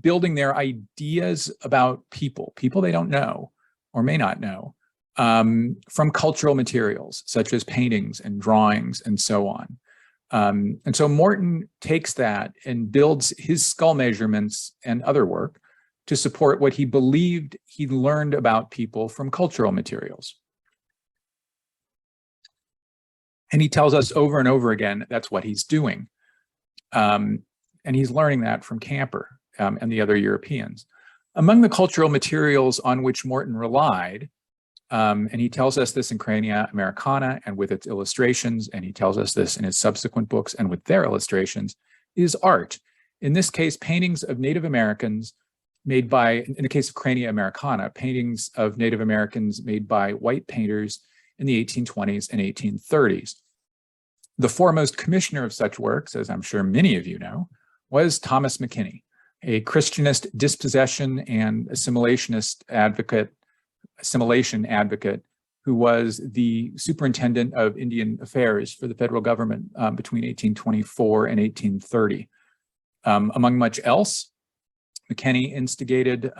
building their ideas about people they don't know or may not know, from cultural materials such as paintings and drawings and so on. And so Morton takes that and builds his skull measurements and other work to support what he believed he learned about people from cultural materials. And he tells us over and over again that's what he's doing. And he's learning that from Camper and the other Europeans. Among the cultural materials on which Morton relied, and he tells us this in Crania Americana and with its illustrations, and he tells us this in his subsequent books and with their illustrations, is art. In this case, paintings of Native Americans made by, in the case of Crania Americana, paintings of Native Americans made by white painters in the 1820s and 1830s. The foremost commissioner of such works, as I'm sure many of you know, was Thomas McKinney, a Christianist dispossession and assimilation advocate who was the superintendent of Indian affairs for the federal government between 1824 and 1830. Among much else, McKinney instigated,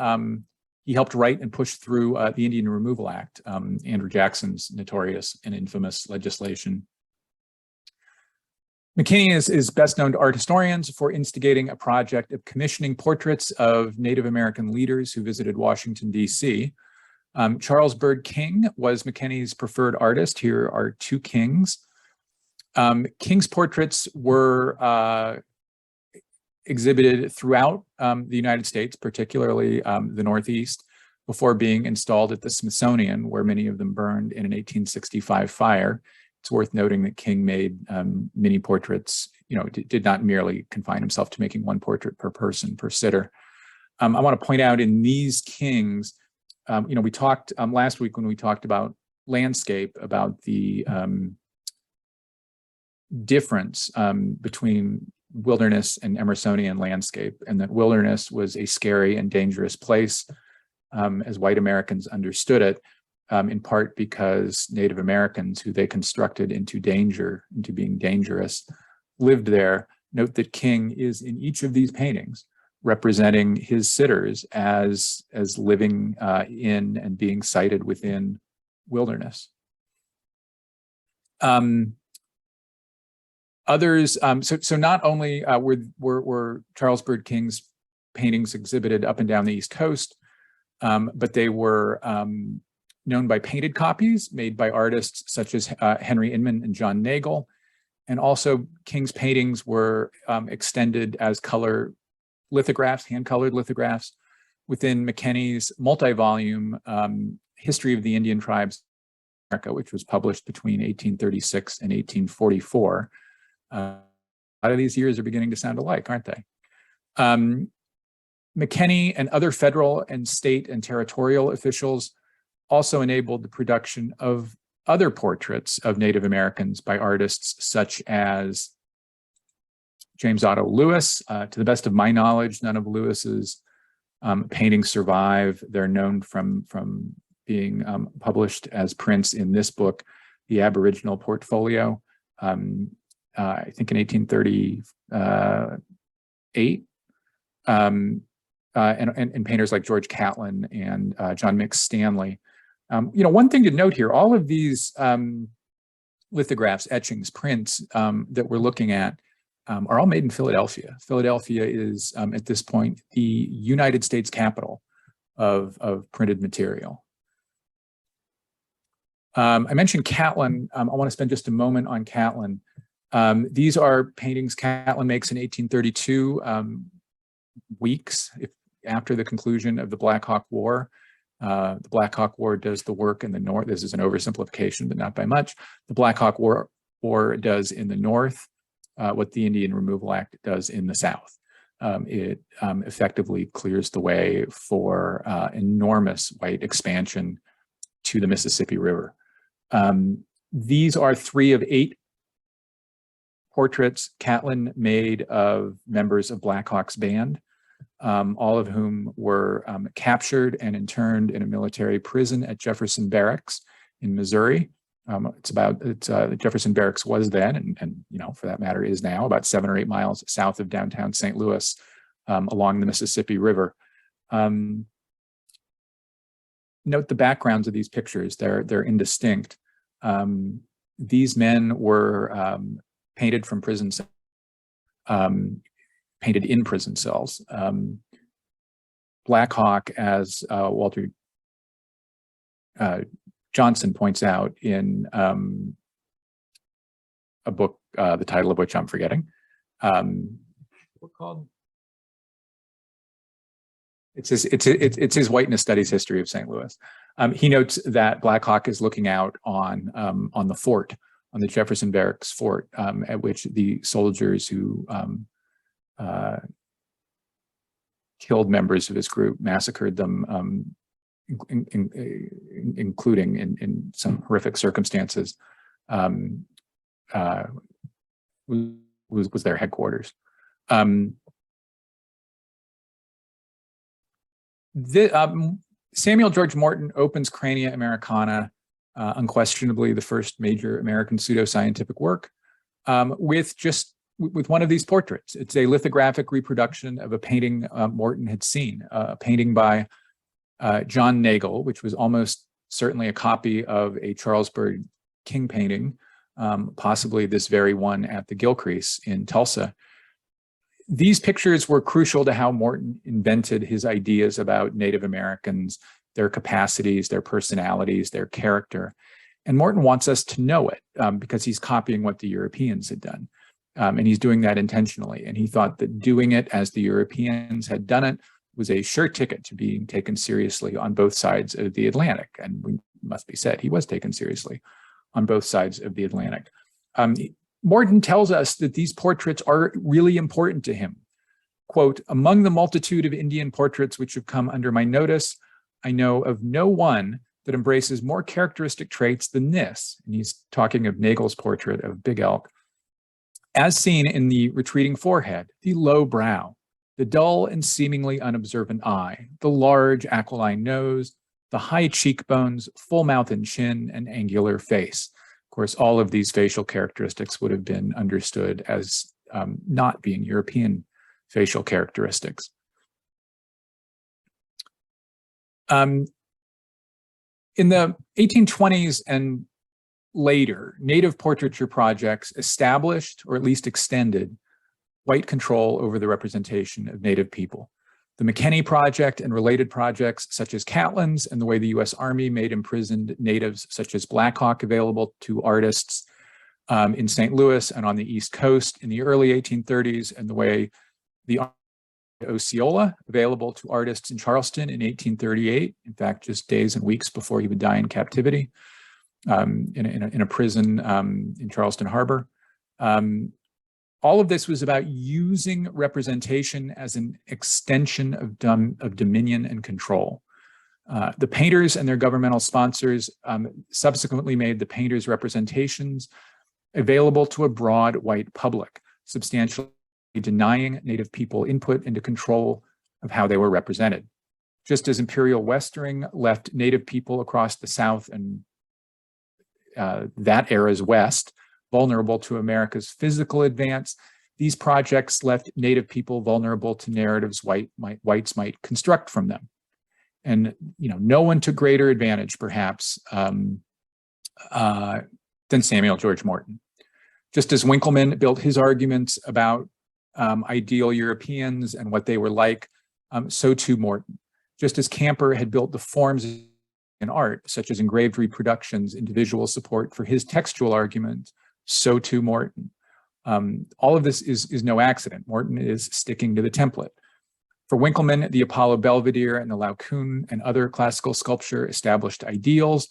he helped write and push through the Indian Removal Act, Andrew Jackson's notorious and infamous legislation. McKinney is best known to art historians for instigating a project of commissioning portraits of Native American leaders who visited Washington, D.C. Charles Bird King was McKinney's preferred artist. Here are two Kings. King's portraits were exhibited throughout the United States, particularly the Northeast, before being installed at the Smithsonian, where many of them burned in an 1865 fire. It's worth noting that King made many portraits, did not merely confine himself to making one portrait per person, per sitter. I want to point out in these Kings, we talked last week when we talked about landscape, about the difference between wilderness and Emersonian landscape, and that wilderness was a scary and dangerous place as white Americans understood it. in part because Native Americans, who they constructed into being dangerous, lived there. Note that King is in each of these paintings representing his sitters as living in and being sited within wilderness. Others, so not only were Charles Bird King's paintings exhibited up and down the East Coast, but they were known by painted copies made by artists such as Henry Inman and John Nagel. And also King's paintings were extended as color lithographs, hand-colored lithographs, within McKenney's multi-volume History of the Indian Tribes of America, which was published between 1836 and 1844. A lot of these years are beginning to sound alike, aren't they? McKenney and other federal and state and territorial officials also enabled the production of other portraits of Native Americans by artists such as James Otto Lewis. To the best of my knowledge, none of Lewis's paintings survive. They're known from being published as prints in this book, The Aboriginal Portfolio, I think in 1838. And painters like George Catlin and John Mix Stanley. One thing to note here, all of these lithographs, etchings, prints that we're looking at are all made in Philadelphia. Philadelphia is, at this point, the United States capital of printed material. I mentioned Catlin. I want to spend just a moment on Catlin. These are paintings Catlin makes in 1832, weeks after the conclusion of the Black Hawk War. The Black Hawk War does the work in the North. This is an oversimplification, but not by much. The Black Hawk War does in the North what the Indian Removal Act does in the South. It effectively clears the way for enormous white expansion to the Mississippi River. These are 3 of 8 portraits Catlin made of members of Black Hawk's band, all of whom were captured and interned in a military prison at Jefferson Barracks in Missouri. Jefferson Barracks was then, and for that matter is now, about 7 or 8 miles south of downtown St. Louis, along the Mississippi River. Note the backgrounds of these pictures; they're indistinct. These men were painted from prison cells, painted in prison cells. Black Hawk, as Walter Johnson points out in a book, the title of which I'm forgetting. What's called? It's his Whiteness Studies History of St. Louis. He notes that Black Hawk is looking out on the fort, on the Jefferson Barracks fort, at which the soldiers who killed members of his group, massacred them, including in some horrific circumstances, was their headquarters. Samuel George Morton opens Crania Americana, unquestionably the first major American pseudoscientific work, with one of these portraits. It's a lithographic reproduction of a painting Morton had seen, a painting by John Nagel, which was almost certainly a copy of a Charles Bird King painting, possibly this very one at the Gilcrease in Tulsa. These pictures were crucial to how Morton invented his ideas about Native Americans, their capacities, their personalities, their character. And Morton wants us to know it because he's copying what the Europeans had done. And he's doing that intentionally. And he thought that doing it as the Europeans had done it was a sure ticket to being taken seriously on both sides of the Atlantic. And we must be said, he was taken seriously on both sides of the Atlantic. Morton tells us that these portraits are really important to him. Quote, "Among the multitude of Indian portraits which have come under my notice, I know of no one that embraces more characteristic traits than this." And he's talking of Nagel's portrait of Big Elk. "As seen in the retreating forehead, the low brow, the dull and seemingly unobservant eye, the large aquiline nose, the high cheekbones, full mouth and chin, and angular face. Of course, all of these facial characteristics would have been understood as not being European facial characteristics. In the 1820s and later, native portraiture projects established, or at least extended, white control over the representation of native people. The McKinney Project and related projects such as Catlin's and the way the US Army made imprisoned natives such as Black Hawk available to artists in St. Louis and on the East Coast in the early 1830s, and the way the Osceola available to artists in Charleston in 1838, in fact, just days and weeks before he would die in captivity in a prison in Charleston Harbor. All of this was about using representation as an extension of dominion and control. The painters and their governmental sponsors subsequently made the painters' representations available to a broad white public, substantially denying Native people input into control of how they were represented. Just as imperial westering left Native people across the South and that era's West vulnerable to America's physical advance, these projects left Native people vulnerable to narratives whites might construct from them. And no one took greater advantage, perhaps, than Samuel George Morton. Just as Winckelmann built his arguments about ideal Europeans and what they were like, so too Morton. Just as Camper had built the forms in art, such as engraved reproductions into visual support for his textual argument, so too Morton. All of this is no accident. Morton is sticking to the template. For Winckelmann, the Apollo Belvedere and the Laocoon and other classical sculpture established ideals.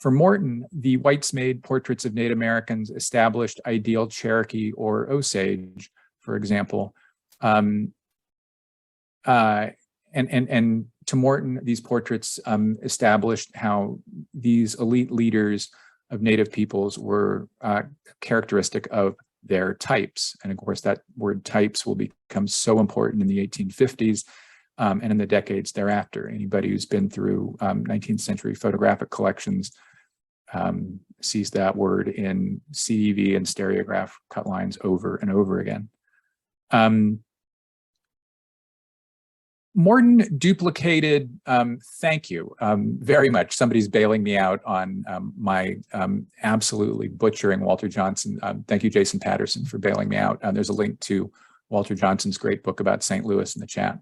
For Morton, the Whites-made portraits of Native Americans established ideal Cherokee or Osage, for example. And to Morton, these portraits established how these elite leaders of Native peoples were characteristic of their types. And of course, that word types will become so important in the 1850s and in the decades thereafter. Anybody who's been through 19th century photographic collections sees that word in CEV and stereograph cut lines over and over again. Morton duplicated, thank you very much. Somebody's bailing me out on my absolutely butchering Walter Johnson. Thank you, Jason Patterson, for bailing me out. There's a link to Walter Johnson's great book about St. Louis in the chat.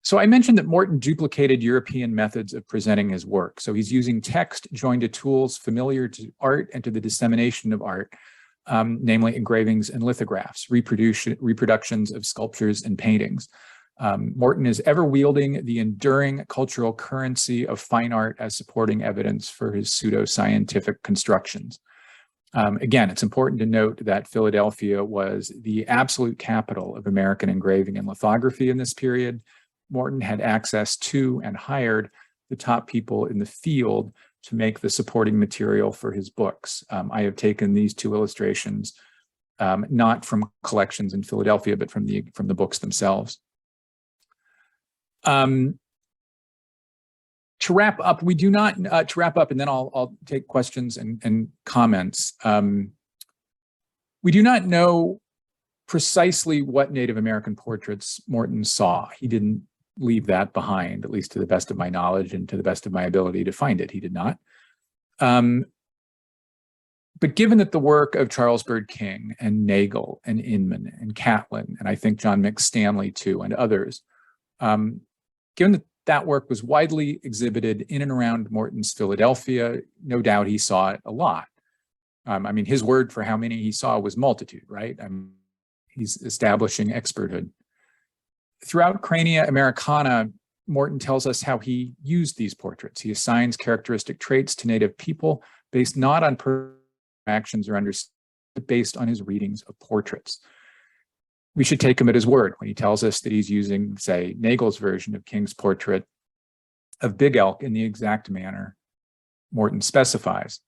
So I mentioned that Morton duplicated European methods of presenting his work. So he's using text joined to tools familiar to art and to the dissemination of art. Namely engravings and lithographs, reproductions of sculptures and paintings. Morton is ever wielding the enduring cultural currency of fine art as supporting evidence for his pseudo-scientific constructions. Again, it's important to note that Philadelphia was the absolute capital of American engraving and lithography in this period. Morton had access to and hired the top people in the field to make the supporting material for his books. I have taken these two illustrations, not from collections in Philadelphia, but from the books themselves. To wrap up, we do not, to wrap up, and then I'll take questions and comments. We do not know precisely what Native American portraits Morton saw. He didn't leave that behind, at least to the best of my knowledge and to the best of my ability to find it. He did not. But given that the work of Charles Bird King and Nagel and Inman and Catlin, and I think John McStanley too, and others, given that that work was widely exhibited in and around Morton's Philadelphia, no doubt he saw it a lot. I mean, his word for how many he saw was multitude, right? He's establishing experthood. Throughout Crania Americana, Morton tells us how he used these portraits. He assigns characteristic traits to Native people based not on actions or understanding, but based on his readings of portraits. We should take him at his word when he tells us that he's using, say, Nagel's version of King's portrait of Big Elk in the exact manner Morton specifies.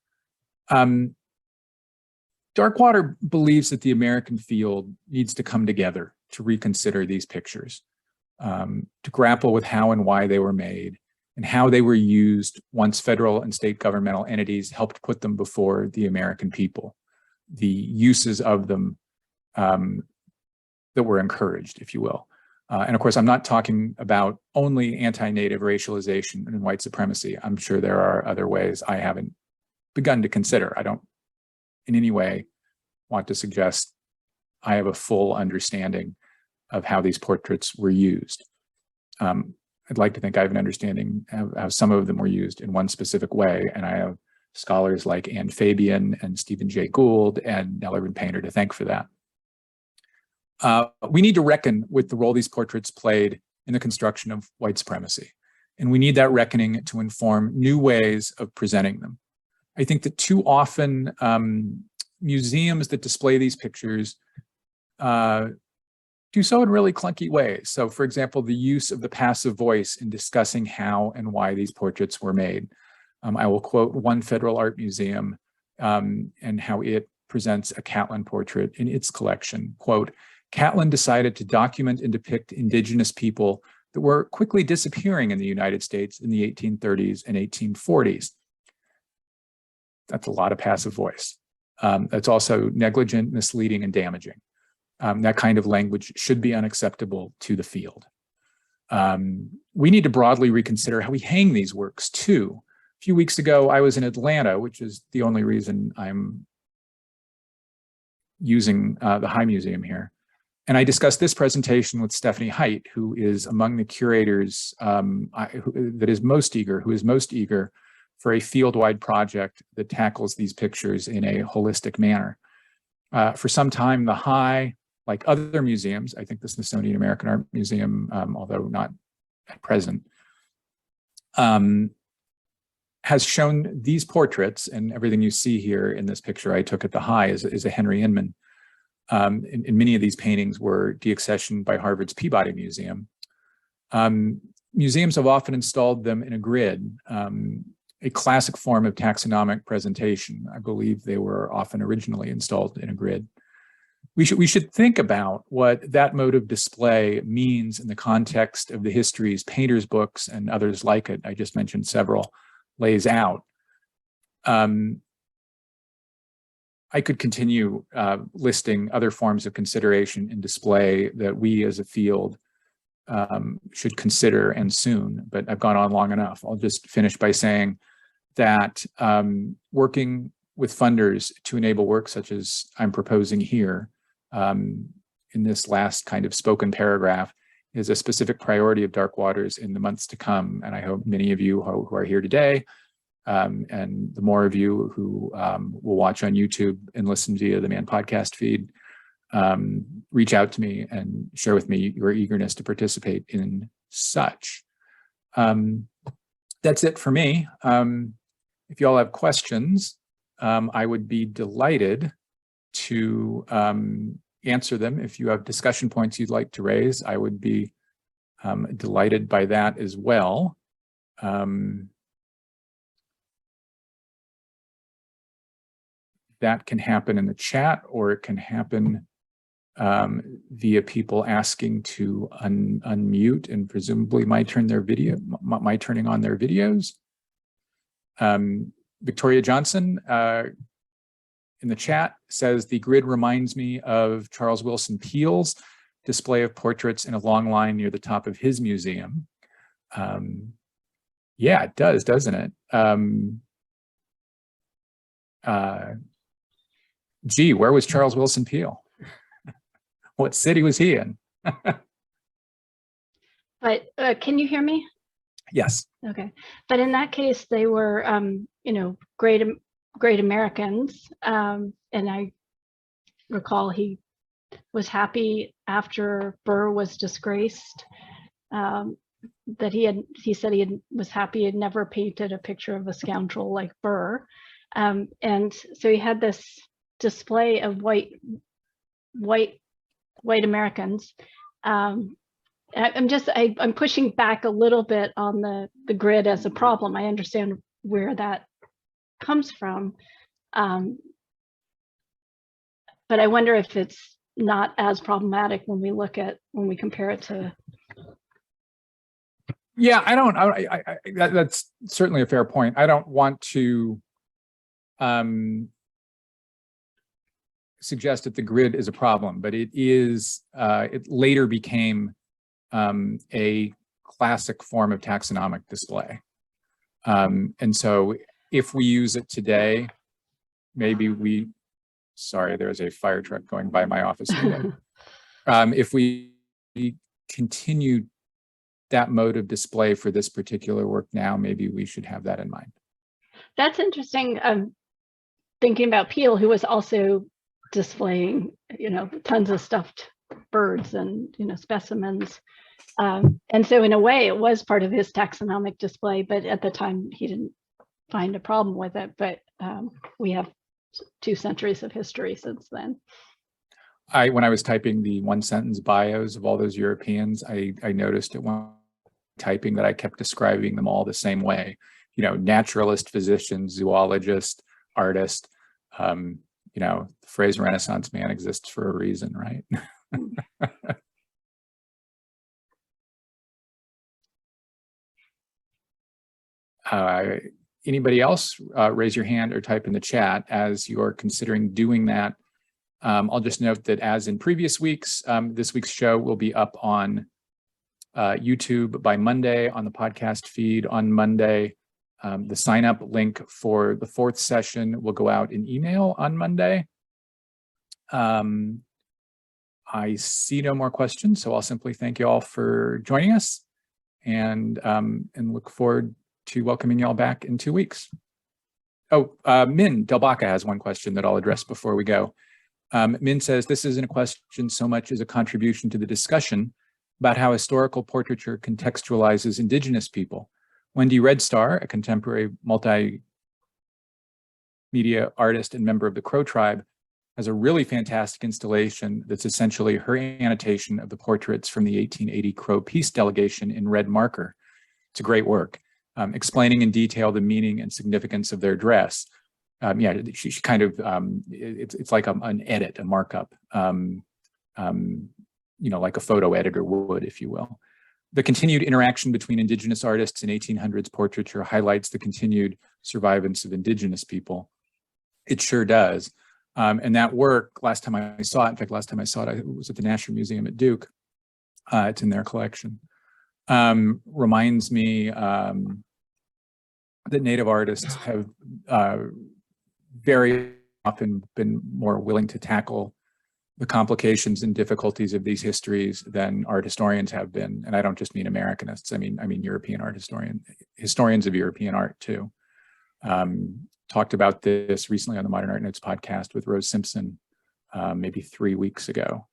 Darkwater believes that the American field needs to come together to reconsider these pictures. to grapple with how and why they were made and how they were used once federal and state governmental entities helped put them before the American people, the uses of them that were encouraged, if you will. And of course, I'm not talking about only anti-Native racialization and white supremacy. I'm sure there are other ways I haven't begun to consider. I don't in any way want to suggest I have a full understanding of how these portraits were used. I'd like to think I have an understanding of how some of them were used in one specific way, and I have scholars like Ann Fabian and Stephen Jay Gould and Nell Irvin Painter to thank for that. We need to reckon with the role these portraits played in the construction of white supremacy, and we need that reckoning to inform new ways of presenting them. I think that too often museums that display these pictures do so in really clunky ways. So for example, the use of the passive voice in discussing how and why these portraits were made. I will quote one federal art museum and how it presents a Catlin portrait in its collection. Quote, Catlin decided to document and depict indigenous people that were quickly disappearing in the United States in the 1830s and 1840s. That's a lot of passive voice. That's also negligent, misleading, and damaging. That kind of language should be unacceptable to the field. We need to broadly reconsider how we hang these works too. A few weeks ago, I was in Atlanta, which is the only reason I'm using the High Museum here. And I discussed this presentation with Stephanie Height, who is among the curators who is most eager for a field-wide project that tackles these pictures in a holistic manner. For some time, the High, like other museums, I think the Smithsonian American Art Museum, although not at present, has shown these portraits, and everything you see here in this picture I took at the High is a Henry Inman. And many of these paintings were deaccessioned by Harvard's Peabody Museum. Museums have often installed them in a grid, a classic form of taxonomic presentation. I believe they were often originally installed in a grid. We should think about what that mode of display means in the context of the histories painters' books and others like it, I just mentioned several, lays out. I could continue listing other forms of consideration in display that we as a field should consider, and soon, but I've gone on long enough. I'll just finish by saying that working with funders to enable work such as I'm proposing here in this last kind of spoken paragraph is a specific priority of Dark Waters in the months to come. And I hope many of you who are here today, and the more of you who will watch on YouTube and listen via the Man podcast feed, reach out to me and share with me your eagerness to participate in such. That's it for me. If you all have questions, I would be delighted to answer them. If you have discussion points you'd like to raise, I would be delighted by that as well. That can happen in the chat, or it can happen via people asking to unmute and presumably my turning on their videos. Victoria Johnson in the chat says, the grid reminds me of Charles Wilson Peele's display of portraits in a long line near the top of his museum. Yeah, it does, doesn't it? Gee, where was Charles Wilson Peele? What city was he in? But can you hear me? Yes. Okay. But in that case, they were, great Americans. And I recall he was happy after Burr was disgraced, that he said was happy he had never painted a picture of a scoundrel like Burr. And so he had this display of white Americans. I'm pushing back a little bit on the grid as a problem. I understand where that comes from, but I wonder if it's not as problematic when we compare it to Yeah, that's certainly a fair point. I don't want to suggest that the grid is a problem, but it is. It later became a classic form of taxonomic display, and so if we use it today, maybe we. Sorry, there's a fire truck going by my office window. If we continue that mode of display for this particular work now, maybe we should have that in mind. That's interesting. Thinking about Peel, who was also displaying, tons of stuffed birds and, specimens. And so in a way, it was part of his taxonomic display, but at the time he didn't find a problem with it. But we have 2 centuries of history since then. When I was typing the 1-sentence bios of all those Europeans, I noticed at one typing that I kept describing them all the same way. Naturalist, physician, zoologist, artist. The phrase Renaissance man exists for a reason, right? Anybody else, raise your hand or type in the chat as you're considering doing that. I'll just note that as in previous weeks, this week's show will be up on YouTube by Monday, on the podcast feed on Monday. The sign up link for the 4th session will go out in email on Monday. I see no more questions, so I'll simply thank you all for joining us and look forward to welcoming you all back in 2 weeks. Oh, Min Delbaca has one question that I'll address before we go. Min says, this isn't a question so much as a contribution to the discussion about how historical portraiture contextualizes Indigenous people. Wendy Redstar, a contemporary multimedia artist and member of the Crow tribe, has a really fantastic installation that's essentially her annotation of the portraits from the 1880 Crow peace delegation in red marker. It's a great work, explaining in detail the meaning and significance of their dress. Yeah, she kind of, it's like an edit, a markup, like a photo editor would, if you will. The continued interaction between Indigenous artists in 1800s portraiture highlights the continued survivance of Indigenous people. It sure does. And that work, last time I saw it, in fact, last time I saw it, it was at the National Museum at Duke. It's in their collection. Reminds me that Native artists have very often been more willing to tackle the complications and difficulties of these histories than art historians have been. And I don't just mean Americanists. I mean European art historians of European art too. Talked about this recently on the Modern Art Notes podcast with Rose Simpson, maybe 3 weeks ago.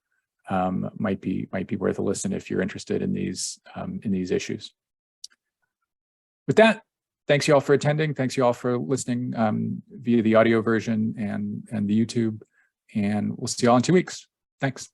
Might be worth a listen if you're interested in these issues. With that, thanks you all for attending. Thanks you all for listening via the audio version and the YouTube. And we'll see you all in 2 weeks. Thanks.